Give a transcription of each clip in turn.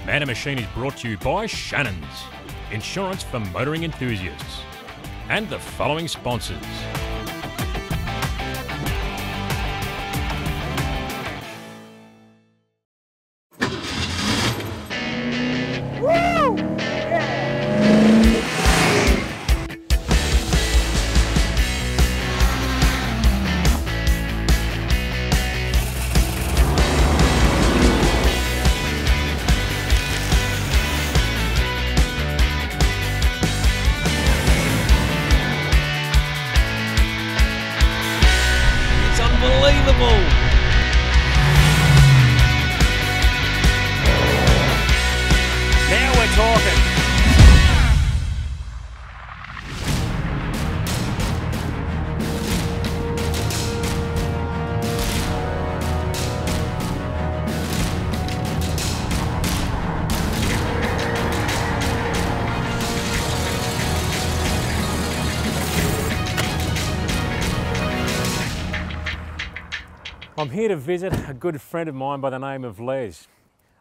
Man and Machine is brought to you by Shannons, insurance for motoring enthusiasts, and the following sponsors. Unbelievable! Now we're talking. I'm here to visit a good friend of mine by the name of Les.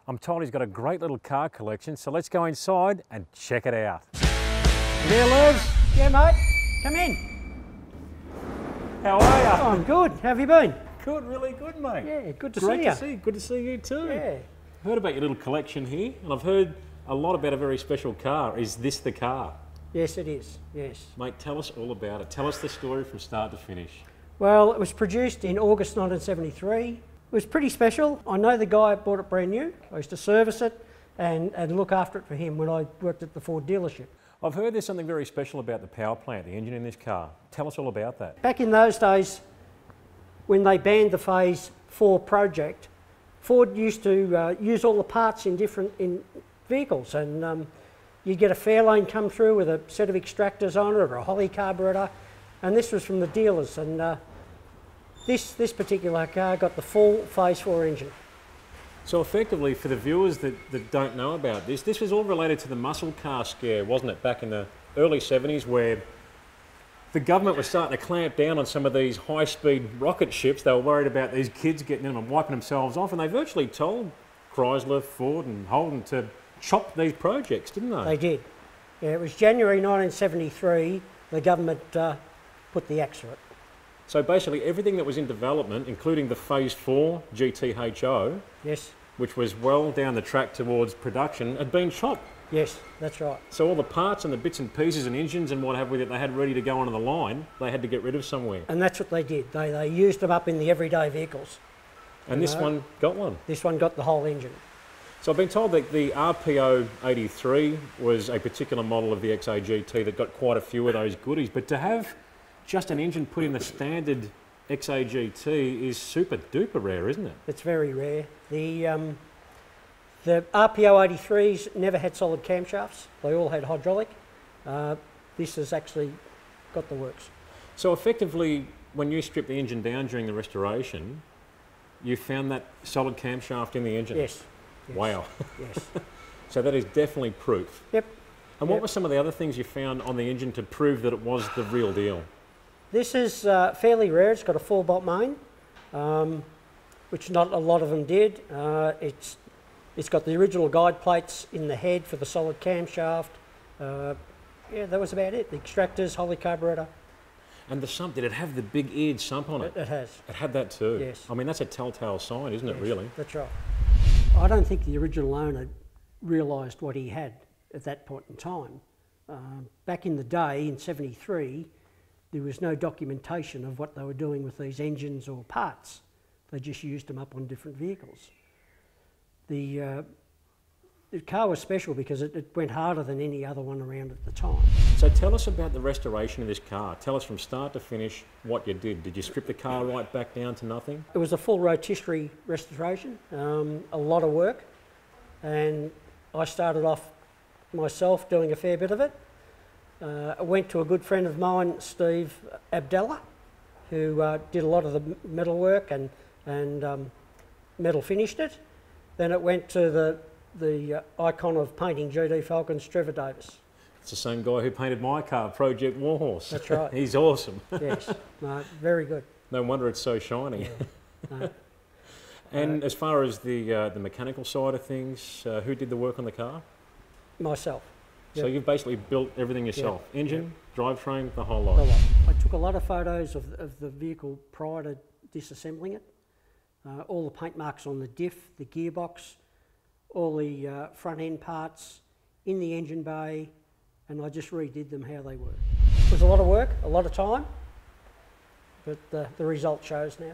I'm told he's got a great little car collection, so let's go inside and check it out. You there, Les? Yeah, mate. Come in. How are you? Oh, I'm good. How have you been? Good, really good, mate. Yeah, good to Great see you. to see you. Good to see you too. Yeah. I've heard about your little collection here, and I've heard a lot about a very special car. Is this the car? Yes, it is. Yes. Mate, tell us all about it. Tell us the story from start to finish. Well, it was produced in August 1973. It was pretty special. I know the guy bought it brand new. I used to service it and look after it for him when I worked at the Ford dealership. I've heard there's something very special about the power plant, the engine in this car. Tell us all about that. Back in those days, when they banned the Phase 4 project, Ford used to use all the parts in vehicles, and you'd get a Fairlane come through with a set of extractors on it or a Holly carburetor, and this was from the dealers, and this particular car got the full Phase 4 engine. So effectively, for the viewers that don't know about this, this was all related to the muscle car scare, wasn't it, back in the early 70s, where the government was starting to clamp down on some of these high-speed rocket ships. They were worried about these kids getting in and wiping themselves off, and they virtually told Chrysler, Ford and Holden to chop these projects, didn't they? They did. Yeah, it was January 1973, the government put the axe to it. So basically everything that was in development, including the Phase 4 GTHO, yes, which was well down the track towards production, had been chopped. Yes, that's right. So all the parts and the bits and pieces and engines and what have we that they had ready to go onto the line, they had to get rid of somewhere. And that's what they did. They used them up in the everyday vehicles. And this one got one? This one got the whole engine. So I've been told that the RPO 83 was a particular model of the XA-GT that got quite a few of those goodies, but to have just an engine put in the standard XA-GT is super duper rare, isn't it? It's very rare. The RPO 83s never had solid camshafts. They all had hydraulic. This has actually got the works. So effectively, when you stripped the engine down during the restoration, you found that solid camshaft in the engine? Yes. Yes. Wow. Yes. So that is definitely proof. Yep. And what were some of the other things you found on the engine to prove that it was the real deal? This is fairly rare. It's got a 4-bolt main, which not a lot of them did. It's got the original guide plates in the head for the solid camshaft. Yeah, that was about it. The extractors, Holly carburetor. And the sump, did it have the big eared sump on it? It has. It had that too? Yes. I mean, that's a telltale sign, isn't it, really? That's right. I don't think the original owner realised what he had at that point in time. Back in the day, in 73, there was no documentation of what they were doing with these engines or parts. They just used them up on different vehicles. The car was special because it went harder than any other one around at the time. So tell us about the restoration of this car. Tell us from start to finish what you did. Did you strip the car right back down to nothing? It was a full rotisserie restoration, a lot of work, and I started off myself doing a fair bit of it. I went to a good friend of mine, Steve Abdallah, who did a lot of the metal work and metal finished it. Then it went to the icon of painting GD Falcons, Trevor Davis. It's the same guy who painted my car, Project Warhorse. That's right. He's awesome. Yes, no, very good. No wonder it's so shiny. Yeah. No. And as far as the mechanical side of things, who did the work on the car? Myself. So Yep. you've basically built everything yourself? Yep. Engine, drivetrain, the whole The lot? lot. I took a lot of photos of the vehicle prior to disassembling it. All the paint marks on the diff, the gearbox, all the front end parts in the engine bay, and I just redid them how they were. It was a lot of work, a lot of time, but the result shows now.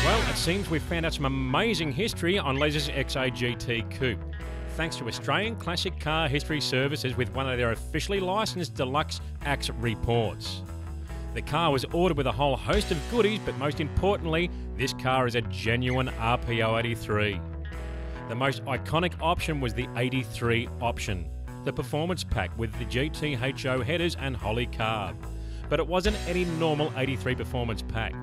Well, it seems we've found out some amazing history on Les's XA GT Coupe. Thanks to Australian Classic Car History Services with one of their officially licensed deluxe ACS reports. The car was ordered with a whole host of goodies, but most importantly, this car is a genuine RPO 83. The most iconic option was the 83 option, the performance pack with the GTHO headers and Holley carb. But it wasn't any normal 83 performance pack.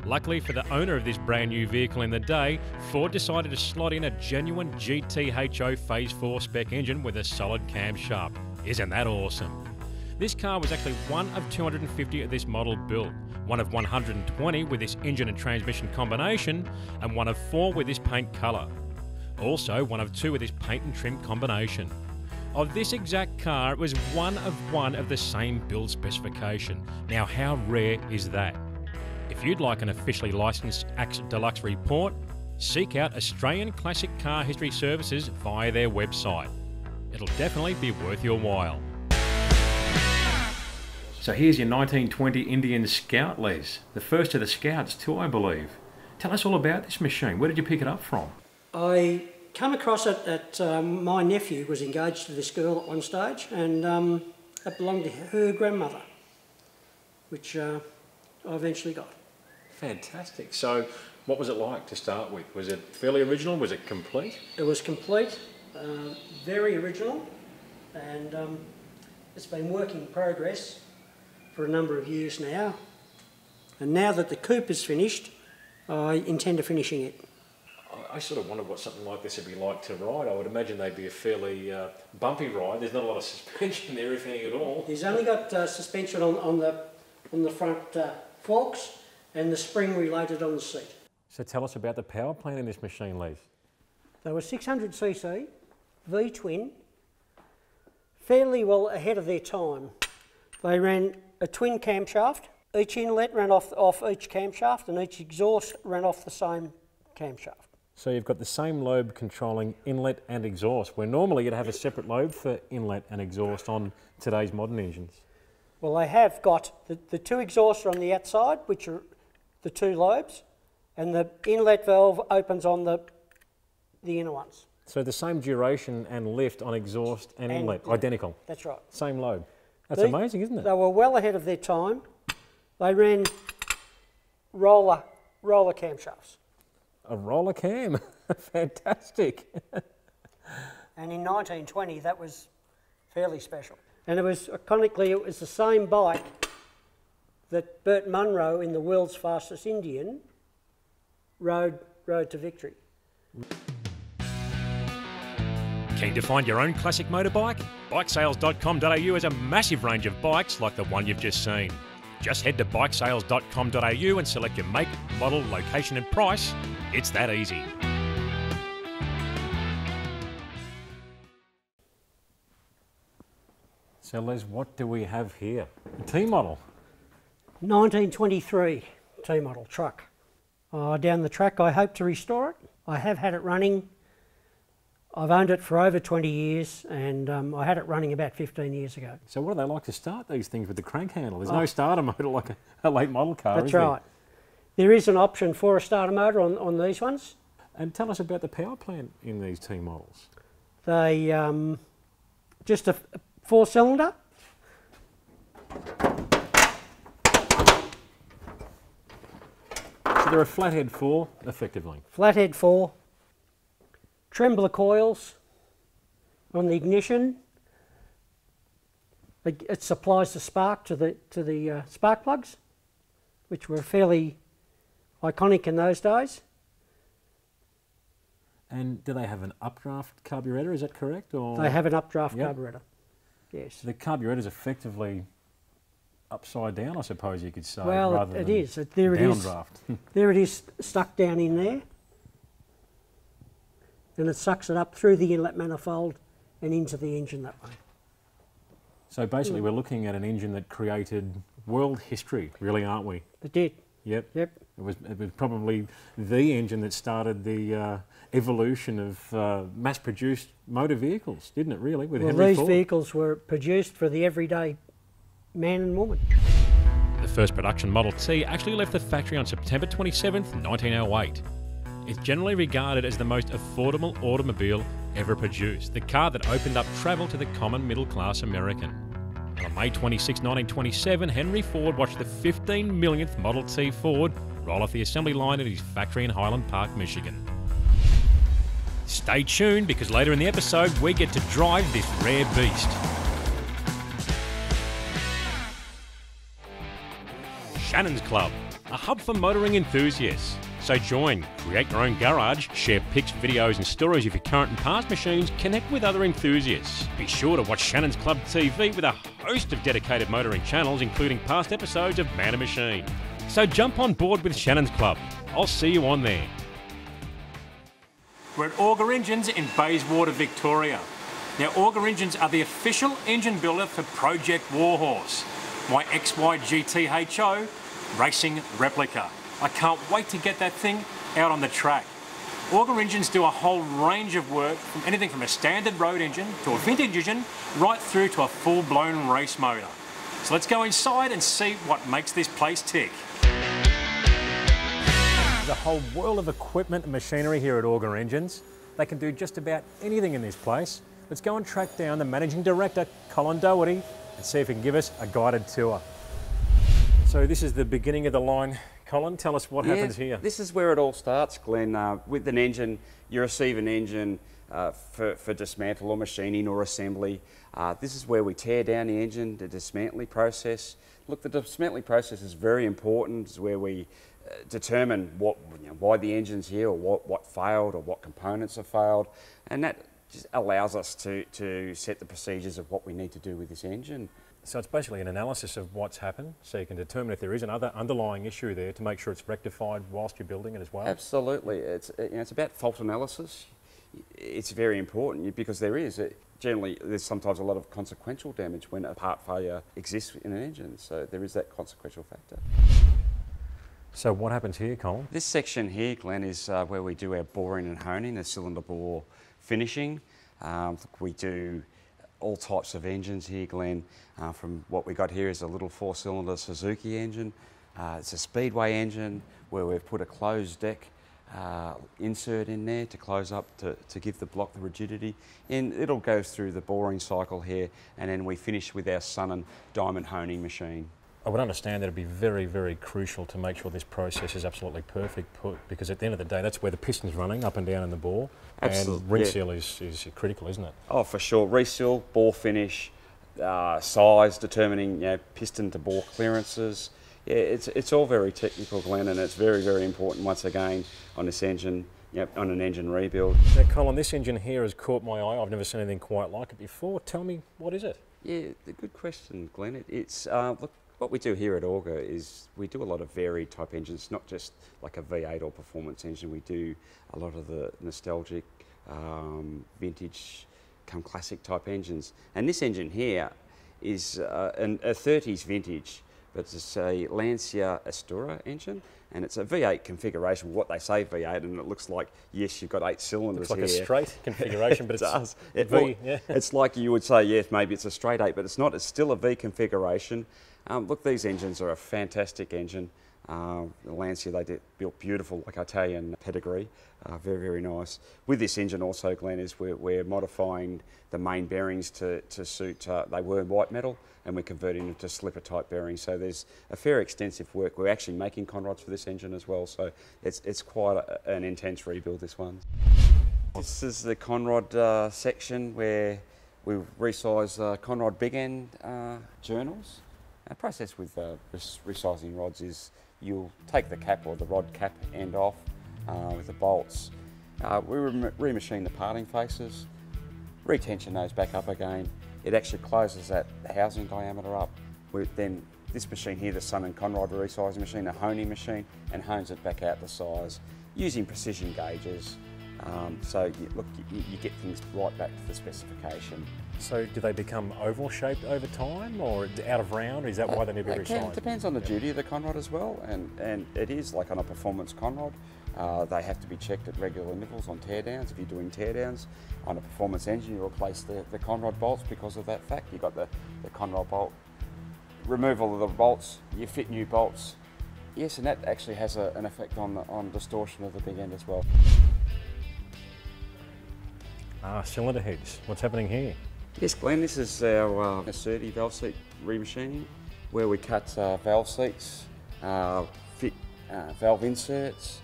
Luckily for the owner of this brand new vehicle in the day, Ford decided to slot in a genuine GTHO Phase 4 spec engine with a solid camshaft. Isn't that awesome? This car was actually one of 250 of this model built, one of 120 with this engine and transmission combination, and one of 4 with this paint colour. Also one of 2 with this paint and trim combination. Of this exact car, it was one of the same build specification. Now how rare is that? If you'd like an officially licensed ACS Deluxe report, seek out Australian Classic Car History Services via their website. It'll definitely be worth your while. So here's your 1920 Indian Scout, Les. The first of the Scouts too, I believe. Tell us all about this machine. Where did you pick it up from? I come across it at my nephew was engaged to this girl at one stage, and it belonged to her grandmother, which I eventually got. Fantastic. So what was it like to start with? Was it fairly original? Was it complete? It was complete, very original, and it's been work in progress for a number of years now. And now that the coupe is finished, I intend to finishing it. I sort of wondered what something like this would be like to ride. I would imagine they'd be a fairly bumpy ride. There's not a lot of suspension there, if any at all. He's only got suspension on the front forks and the spring related on the seat. So tell us about the power plant in this machine, Les. They were 600cc, V-twin, fairly well ahead of their time. They ran a twin camshaft. Each inlet ran off each camshaft, and each exhaust ran off the same camshaft. So you've got the same lobe controlling inlet and exhaust, where normally you'd have a separate lobe for inlet and exhaust on today's modern engines. Well, they have got the 2 exhausts on the outside, which are the 2 lobes, and the inlet valve opens on the inner ones. So the same duration and lift on exhaust and inlet, identical? That's right. Same lobe. That's amazing, isn't it? They were well ahead of their time. They ran roller camshafts. A roller cam. Fantastic. And in 1920, that was fairly special. And it was, iconically, it was the same bike that Burt Munro in The World's Fastest Indian rode to victory. Keen to find your own classic motorbike? Bikesales.com.au has a massive range of bikes like the one you've just seen. Just head to bikesales.com.au and select your make, model, location and price. It's that easy. So Les, what do we have here? A T-model. 1923 T-model truck. Down the track, I hope to restore it. I have had it running. I've owned it for over 20 years, and I had it running about 15 years ago. So what do they like to start these things with the crank handle? There's no starter motor like a late model car, That's right. There is an option for a starter motor on these ones. And tell us about the power plant in these T models. They just a 4-cylinder. So they're a flathead 4, effectively. Flathead 4. Trembler coils on the ignition. It supplies the spark to the spark plugs, which were fairly iconic in those days. And do they have an updraft carburettor, is that correct? Or? They have an updraft carburettor, yes. The carburettor's effectively upside down, I suppose you could say, well, rather it than is. There it is. downdraft. There it is, stuck down in there. and it sucks it up through the inlet manifold and into the engine that way. So basically we're looking at an engine that created world history, really, aren't we? It did. Yep. Yep. It was probably the engine that started the evolution of mass-produced motor vehicles, didn't it, really, with Henry These Ford? vehicles were produced for the everyday man and woman. The first production Model T actually left the factory on September 27th, 1908. It's generally regarded as the most affordable automobile ever produced, the car that opened up travel to the common middle-class American. And on May 26, 1927, Henry Ford watched the 15 millionth Model T Ford roll off the assembly line at his factory in Highland Park, Michigan. Stay tuned, because later in the episode we get to drive this rare beast. Shannons Club, a hub for motoring enthusiasts. So join, create your own garage, share pics, videos and stories of your current and past machines, connect with other enthusiasts. Be sure to watch Shannons Club TV with a host of dedicated motoring channels, including past episodes of Man and Machine. So jump on board with Shannons Club. I'll see you on there. We're at Auger Engines in Bayswater, Victoria. Now, Auger Engines are the official engine builder for Project Warhorse, my XY GTHO racing replica. I can't wait to get that thing out on the track. Auger Engines do a whole range of work, from anything from a standard road engine to a vintage engine, right through to a full-blown race motor. So let's go inside and see what makes this place tick. There's a whole world of equipment and machinery here at Auger Engines. They can do just about anything in this place. Let's go and track down the Managing Director, Colin Doherty, and see if he can give us a guided tour. So this is the beginning of the line. Colin, tell us what happens here. This is where it all starts, Glenn. With an engine, you receive an engine for dismantle or machining or assembly. This is where we tear down the engine, the dismantling process. Look, the dismantling process is very important. It's where we determine why the engine's here, or what failed, or what components have failed, and that just allows us to set the procedures of what we need to do with this engine. So it's basically an analysis of what's happened, so you can determine if there is another underlying issue there to make sure it's rectified whilst you're building it as well. Absolutely. It's about fault analysis. It's very important because generally there's sometimes a lot of consequential damage when a part failure exists in an engine, so there is that consequential factor. So what happens here, Colin? This section here, Glenn, is where we do our boring and honing, the cylinder bore finishing. We do all types of engines here, Glenn. From what we got here is a little 4-cylinder Suzuki engine. It's a Speedway engine where we've put a closed deck insert in there to close up to give the block the rigidity. And it'll go through the boring cycle here, and then we finish with our Sun and Diamond honing machine. I would understand that it'd be very, very crucial to make sure this process is absolutely perfect, because at the end of the day, that's where the piston's running up and down in the bore. Absolutely. And reseal is critical, isn't it? Oh, for sure. Reseal, bore finish, size, determining piston to bore clearances. Yeah, it's all very technical, Glenn, and it's very, very important once again on this engine, on an engine rebuild. Now, Colin, this engine here has caught my eye. I've never seen anything quite like it before. Tell me, what is it? Yeah, a good question, Glenn. Look, what we do here at Auger is we do a lot of varied type engines, not just like a V8 or performance engine. We do a lot of the nostalgic, vintage, classic type engines. And this engine here is a 30s vintage, but it's a Lancia Astura engine, and it's a V8 configuration, what they say V8, and it looks like, yes, you've got 8 cylinders here. It's like here. a straight configuration, but it does. Yeah. It's like you would say, yes, maybe it's a straight 8, but it's not. It's still a V configuration. Look, these engines are a fantastic engine. The Lancia, they built beautiful, like Italian pedigree, very, very nice. With this engine also, Glenn, is we're modifying the main bearings to suit, they were white metal, and we're converting them to slipper type bearings. So there's a fair extensive work. We're actually making conrods for this engine as well, so it's quite an intense rebuild, this one. This is the conrod section where we resize conrod big end journals. Our process with resizing rods is you'll take the cap or the rod cap end off with the bolts. We remachine the parting faces, retension those back up again. It actually closes that housing diameter up. Then this machine here, the Sun and Conrod resizing machine, a honing machine, and hones it back out to size using precision gauges. Look, you get things right back to the specification. So do they become oval shaped over time, or out of round? Or is that why they need to be resized? It depends on the duty of the conrod as well, and it is like on a performance conrod. They have to be checked at regular intervals on teardowns. If you're doing teardowns on a performance engine, you replace the conrod bolts because of that fact. You've got the conrod bolt, removal of the bolts, you fit new bolts. Yes, and that actually has an effect on distortion of the big end as well. Cylinder heads. What's happening here? Yes, Glenn, this is our Everitt valve seat remachining, where we cut valve seats, fit valve inserts,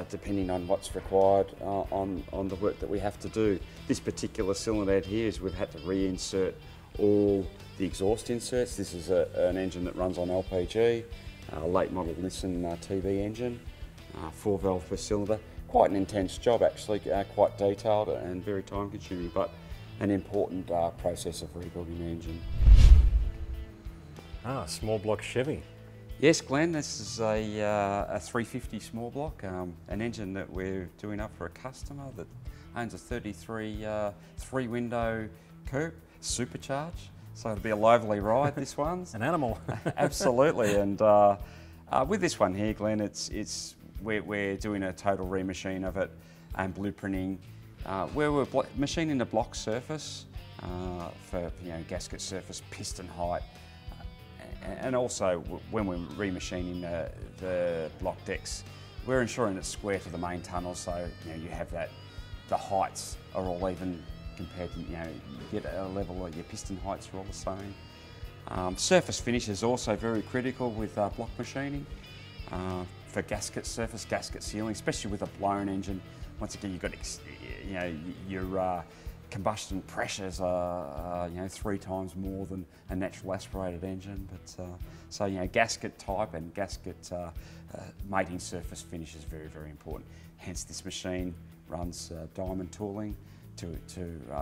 depending on what's required on the work that we have to do. This particular cylinder head here is we've had to reinsert all the exhaust inserts. This is an engine that runs on LPG, a late model Nissan TB engine, 4 valve per cylinder. Quite an intense job actually, quite detailed and very time consuming, but an important process of rebuilding the engine. Small block Chevy. Yes, Glenn, this is a 350 small block, an engine that we're doing up for a customer that owns a 33 3-window coupe, supercharged. So it'll be a lively ride, this one's. An animal. Absolutely, and with this one here, Glenn, we're doing a total remachine of it and blueprinting, where we're machining the block surface for gasket surface, piston height, and also when we're remachining the block decks, we're ensuring it's square to the main tunnel, so you have the heights are all even compared to you get a level of your piston heights are all the same. Surface finish is also very critical with block machining. For gasket surface, gasket sealing, especially with a blown engine. Once again, you've got your combustion pressures are 3 times more than a natural aspirated engine. But so gasket type and gasket mating surface finish is very, very important. Hence, this machine runs diamond tooling to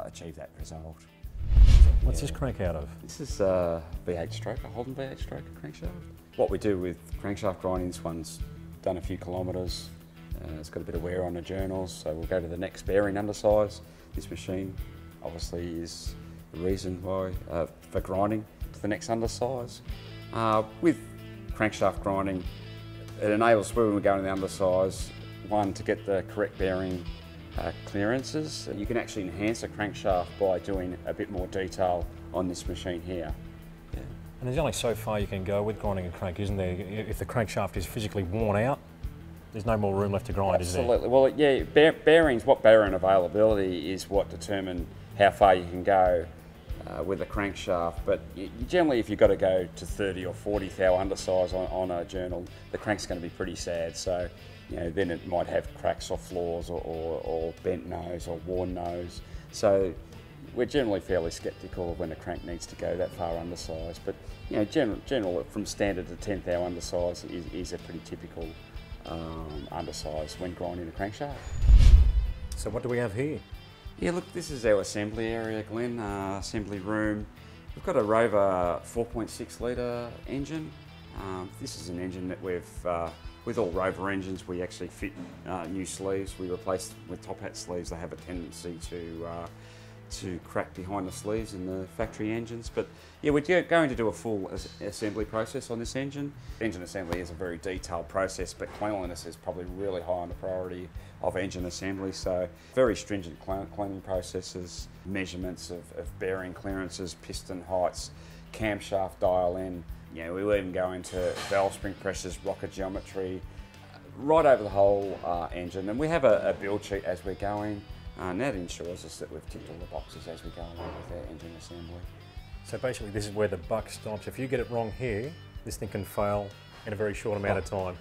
achieve that result. What's this crank out of? This is a V8 stroke, a Holden V8 stroke crankshaft. What we do with crankshaft grinding, this one's done a few kilometres, it's got a bit of wear on the journals, so we'll go to the next bearing undersize. This machine obviously is the reason why for grinding to the next undersize. With crankshaft grinding, it enables when we're going to the undersize, one, to get the correct bearing clearances. You can actually enhance a crankshaft by doing a bit more detail on this machine here. Yeah. And there's only so far you can go with grinding a crank, isn't there? If the crankshaft is physically worn out, there's no more room left to grind, is there? Absolutely. Well, yeah, bearings, what bearing availability is what determine how far you can go with a crankshaft. But generally, if you've got to go to 30 or 40 thou undersize on a journal, the crank's going to be pretty sad. So, then it might have cracks or flaws or bent nose or worn nose. So we're generally fairly sceptical of when a crank needs to go that far undersized. But general from standard to 10 thou undersize is a pretty typical undersize when grinding a crankshaft. So what do we have here? Yeah, look, this is our assembly area, Glenn, assembly room. We've got a Rover 4.6 litre engine. This is an engine that with all Rover engines, we actually fit new sleeves. We replace with top hat sleeves. They have a tendency to crack behind the sleeves in the factory engines. But yeah, we're going to do a full assembly process on this engine. Engine assembly is a very detailed process, but cleanliness is probably really high on the priority of engine assembly. So very stringent cleaning processes, measurements of bearing clearances, piston heights, camshaft dial in. We will even go into valve spring pressures, rocker geometry, right over the whole engine. And we have a build sheet as we're going. And that ensures us that we've ticked all the boxes as we go along with our engine assembly. So basically this is where the buck stops. If you get it wrong here, this thing can fail in a very short amount of time.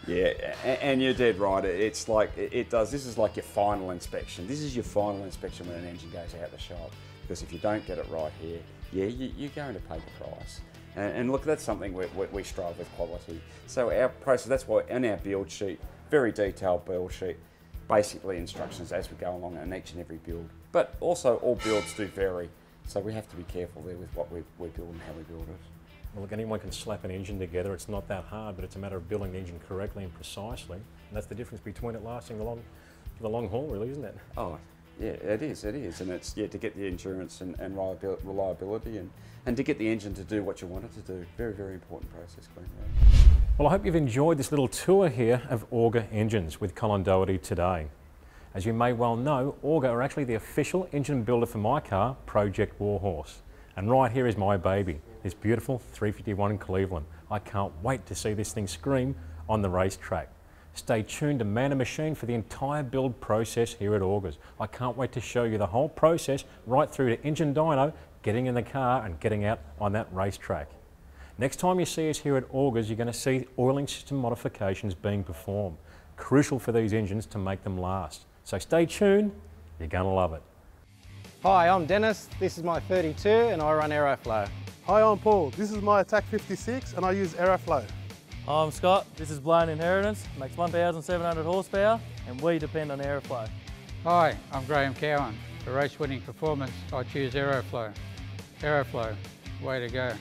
Yeah, and you're dead right. It's like, this is like your final inspection. This is your final inspection when an engine goes out the shop. Because if you don't get it right here, yeah, you're going to pay the price. And look, that's something we strive with quality. So our process, that's why in our build sheet, very detailed build sheet, basically instructions as we go along in each and every build. But also all builds do vary, so we have to be careful there with what we build and how we build it. Well, look, anyone can slap an engine together. It's not that hard, but it's a matter of building the engine correctly and precisely. And that's the difference between it lasting for the long haul, really, isn't it? Oh, yeah, it is, and it's to get the endurance and reliability and to get the engine to do what you want it to do. Very, very important process, Glenn. Yeah. Well, I hope you've enjoyed this little tour here of Auger Engines with Colin Doherty today. As you may well know, Auger are actually the official engine builder for my car, Project Warhorse. And right here is my baby, this beautiful 351 Cleveland. I can't wait to see this thing scream on the racetrack. Stay tuned to Man and Machine for the entire build process here at Augers. I can't wait to show you the whole process right through to engine dyno, getting in the car and getting out on that racetrack. Next time you see us here at Augers, you're going to see oiling system modifications being performed. Crucial for these engines to make them last. So stay tuned, you're going to love it. Hi, I'm Dennis, this is my 32 and I run Aeroflow. Hi, I'm Paul. This is my Attack 56 and I use Aeroflow. Hi, I'm Scott. This is Blown Inheritance, makes 1,700 horsepower and we depend on Aeroflow. Hi, I'm Graham Cowan. For race-winning performance, I choose Aeroflow. Aeroflow, way to go.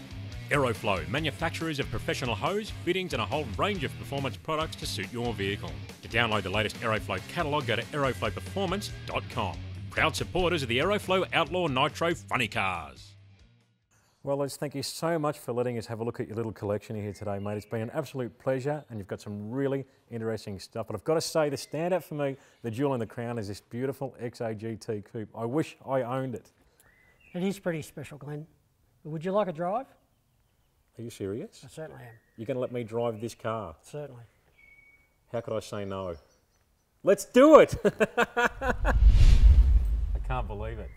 Aeroflow, manufacturers of professional hose, fittings and a whole range of performance products to suit your vehicle. To download the latest Aeroflow catalogue, go to aeroflowperformance.com. Proud supporters of the Aeroflow Outlaw Nitro Funny Cars. Well, Les, thank you so much for letting us have a look at your little collection here today, mate. It's been an absolute pleasure and you've got some really interesting stuff. But I've got to say, the standout for me, the jewel in the crown, is this beautiful XAGT coupe. I wish I owned it. It is pretty special, Glenn. Would you like a drive? Are you serious? I certainly am. You're going to let me drive this car? Certainly. How could I say no? Let's do it! I can't believe it.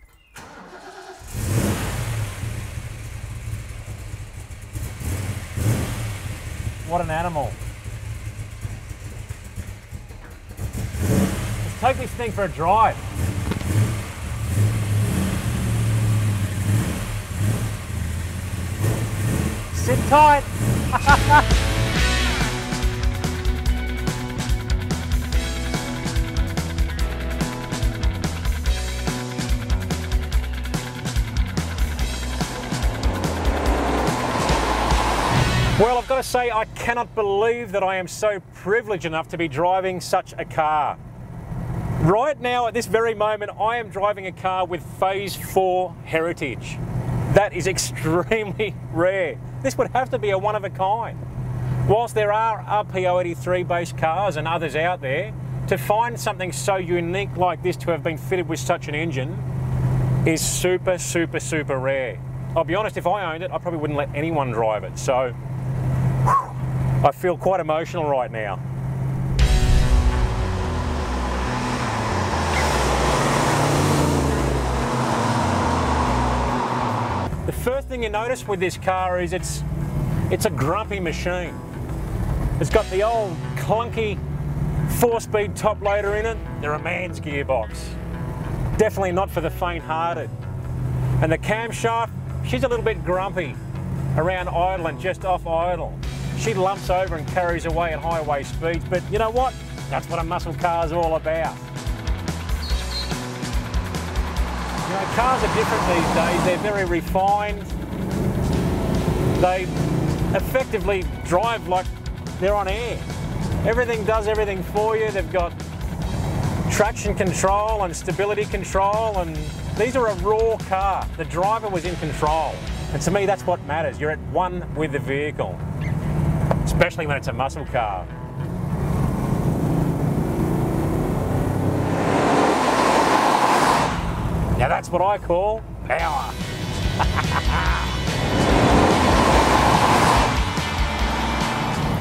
What an animal. Let's take this thing for a drive. Sit tight. Well, I've got to say, I cannot believe that I am so privileged enough to be driving such a car. Right now, at this very moment, I am driving a car with Phase 4 heritage. That is extremely rare. This would have to be a one of a kind. Whilst there are RP083 based cars and others out there, to find something so unique like this to have been fitted with such an engine is super, super, super rare. I'll be honest, if I owned it, I probably wouldn't let anyone drive it. So, I feel quite emotional right now. The first thing you notice with this car is it's a grumpy machine. It's got the old clunky 4-speed top loader in it. They're a man's gearbox. Definitely not for the faint-hearted. And the camshaft, she's a little bit grumpy around idle and just off idle. She lumps over and carries away at highway speeds, but you know what? That's what a muscle car's all about. You know, cars are different these days. They're very refined. They effectively drive like they're on air. Everything does everything for you. They've got traction control and stability control, and these are a raw car. The driver was in control. And to me, that's what matters. You're at one with the vehicle, especially when it's a muscle car. Now that's what I call power.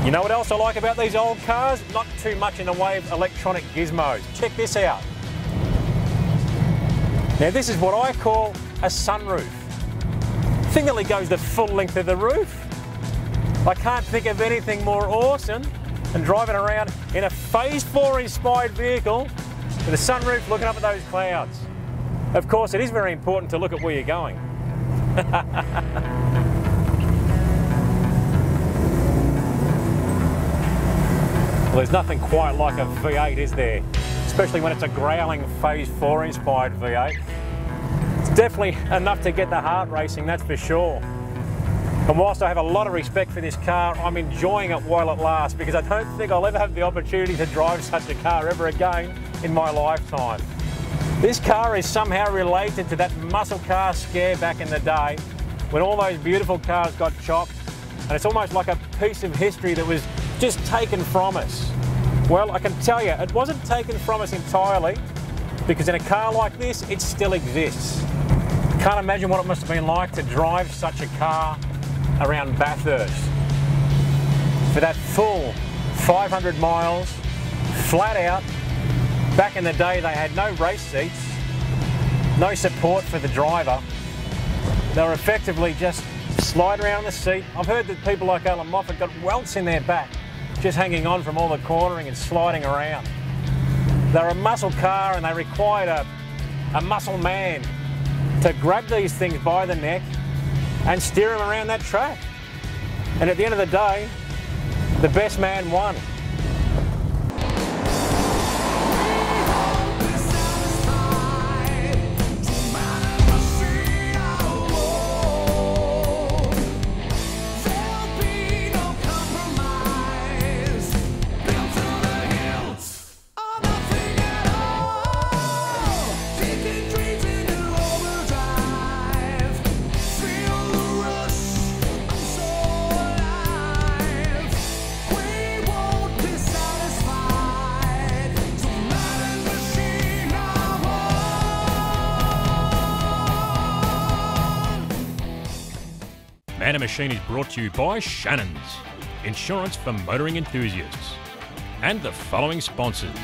You know what else I like about these old cars? Not too much in the way of electronic gizmos. Check this out. Now this is what I call a sunroof. Thing that goes the full length of the roof. I can't think of anything more awesome than driving around in a Phase 4 inspired vehicle with a sunroof looking up at those clouds. Of course, it is very important to look at where you're going. Well, there's nothing quite like a V8, is there? Especially when it's a growling Phase 4 inspired V8. It's definitely enough to get the heart racing, that's for sure. And whilst I have a lot of respect for this car, I'm enjoying it while it lasts, because I don't think I'll ever have the opportunity to drive such a car ever again in my lifetime. This car is somehow related to that muscle car scare back in the day when all those beautiful cars got chopped, and it's almost like a piece of history that was just taken from us. Well, I can tell you, it wasn't taken from us entirely, because in a car like this, it still exists. Can't imagine what it must have been like to drive such a car around Bathurst. For that full 500 miles, flat out. Back in the day, they had no race seats, no support for the driver. They were effectively just sliding around the seat. I've heard that people like Alan Moffat got welts in their back, just hanging on from all the cornering and sliding around. They're a muscle car and they required a muscle man to grab these things by the neck and steer them around that track. And at the end of the day, the best man won. Man and Machine is brought to you by Shannons, insurance for motoring enthusiasts, and the following sponsors.